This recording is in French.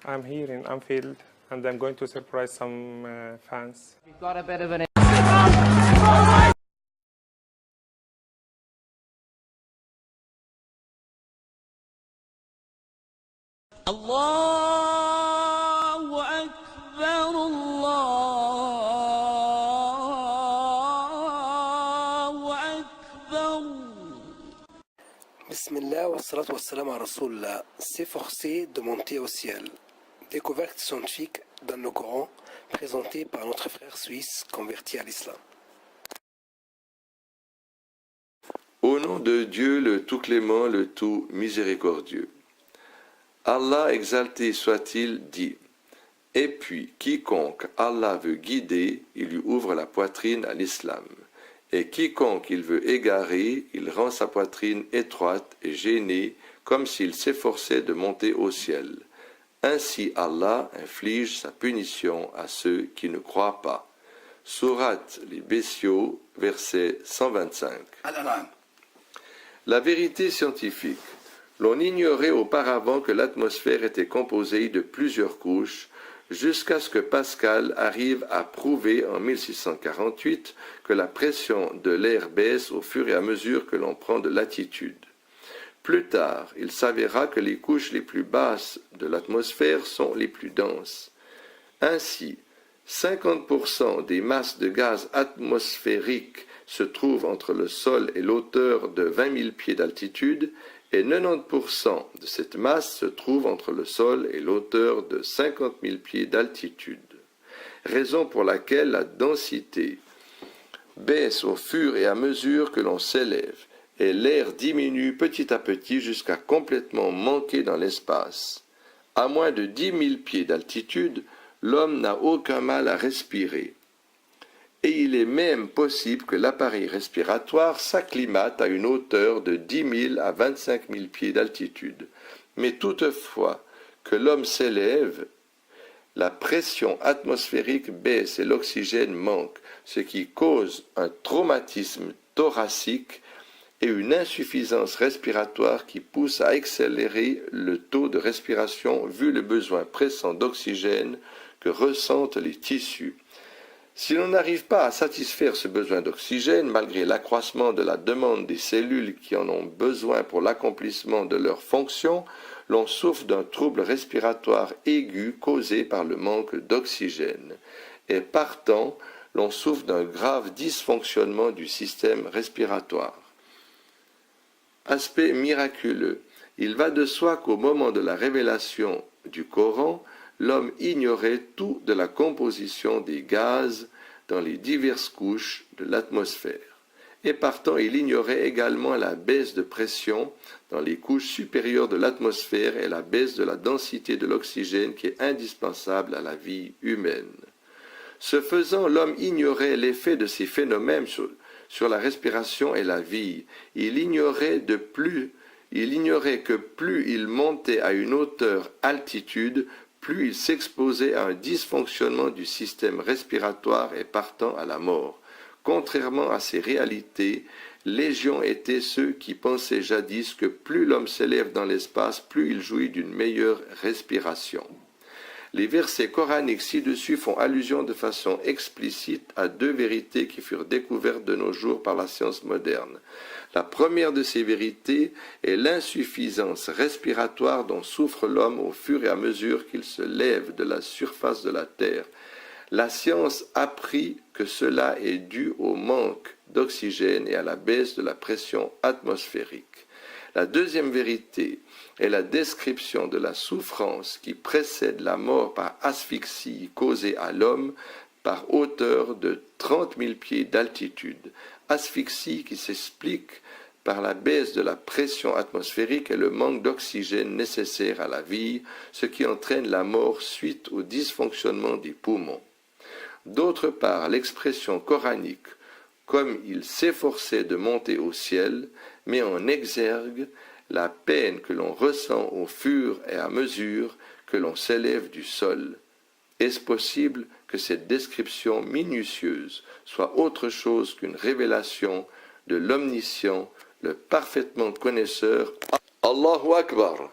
I'm here in Anfield and I'm going to surprise some fans. You've got a bit of an Allahu Akbar, Allahu Akbar. Bismillah wa salatu wa salam à Rasulullah. S'efforcer de monter au ciel. Découverte scientifique dans le Coran, présentée par notre frère suisse converti à l'islam. Au nom de Dieu, le tout clément, le tout miséricordieux. Allah exalté soit-il dit, et puis quiconque Allah veut guider, il lui ouvre la poitrine à l'islam. Et quiconque il veut égarer, il rend sa poitrine étroite et gênée, comme s'il s'efforçait de monter au ciel. Ainsi Allah inflige sa punition à ceux qui ne croient pas. Sourate les Bestiaux, verset 125. La vérité scientifique. L'on ignorait auparavant que l'atmosphère était composée de plusieurs couches, jusqu'à ce que Pascal arrive à prouver en 1648 que la pression de l'air baisse au fur et à mesure que l'on prend de l'altitude. Plus tard, il s'avéra que les couches les plus basses de l'atmosphère sont les plus denses. Ainsi, 50% des masses de gaz atmosphériques se trouvent entre le sol et l'auteur de 20 000 pieds d'altitude, et 90% de cette masse se trouve entre le sol et l'auteur de 50 000 pieds d'altitude, raison pour laquelle la densité baisse au fur et à mesure que l'on s'élève, et l'air diminue petit à petit jusqu'à complètement manquer dans l'espace. À moins de 10 000 pieds d'altitude, l'homme n'a aucun mal à respirer. Et il est même possible que l'appareil respiratoire s'acclimate à une hauteur de 10 000 à 25 000 pieds d'altitude. Mais toutefois que l'homme s'élève, la pression atmosphérique baisse et l'oxygène manque, ce qui cause un traumatisme thoracique et une insuffisance respiratoire qui pousse à accélérer le taux de respiration vu le besoin pressant d'oxygène que ressentent les tissus. Si l'on n'arrive pas à satisfaire ce besoin d'oxygène, malgré l'accroissement de la demande des cellules qui en ont besoin pour l'accomplissement de leurs fonctions, l'on souffre d'un trouble respiratoire aigu causé par le manque d'oxygène. Et partant, l'on souffre d'un grave dysfonctionnement du système respiratoire. Aspect miraculeux. Il va de soi qu'au moment de la révélation du Coran, l'homme ignorait tout de la composition des gaz dans les diverses couches de l'atmosphère. Et partant, il ignorait également la baisse de pression dans les couches supérieures de l'atmosphère et la baisse de la densité de l'oxygène qui est indispensable à la vie humaine. Ce faisant, l'homme ignorait l'effet de ces phénomènes sur la respiration et la vie. Il ignorait que plus il montait à une hauteur altitude, plus il s'exposait à un dysfonctionnement du système respiratoire et partant à la mort. Contrairement à ces réalités, légion étaient ceux qui pensaient jadis que plus l'homme s'élève dans l'espace, plus il jouit d'une meilleure respiration. Les versets coraniques ci-dessus font allusion de façon explicite à deux vérités qui furent découvertes de nos jours par la science moderne. La première de ces vérités est l'insuffisance respiratoire dont souffre l'homme au fur et à mesure qu'il se lève de la surface de la terre. La science apprit que cela est dû au manque d'oxygène et à la baisse de la pression atmosphérique. La deuxième vérité est la description de la souffrance qui précède la mort par asphyxie causée à l'homme par hauteur de 30 000 pieds d'altitude. Asphyxie qui s'explique par la baisse de la pression atmosphérique et le manque d'oxygène nécessaire à la vie, ce qui entraîne la mort suite au dysfonctionnement des poumons. D'autre part, l'expression coranique « comme il s'efforçait de monter au ciel » met en exergue la peine que l'on ressent au fur et à mesure que l'on s'élève du sol. Est-ce possible que cette description minutieuse soit autre chose qu'une révélation de l'omniscient, le parfaitement connaisseur? Allahu Akbar!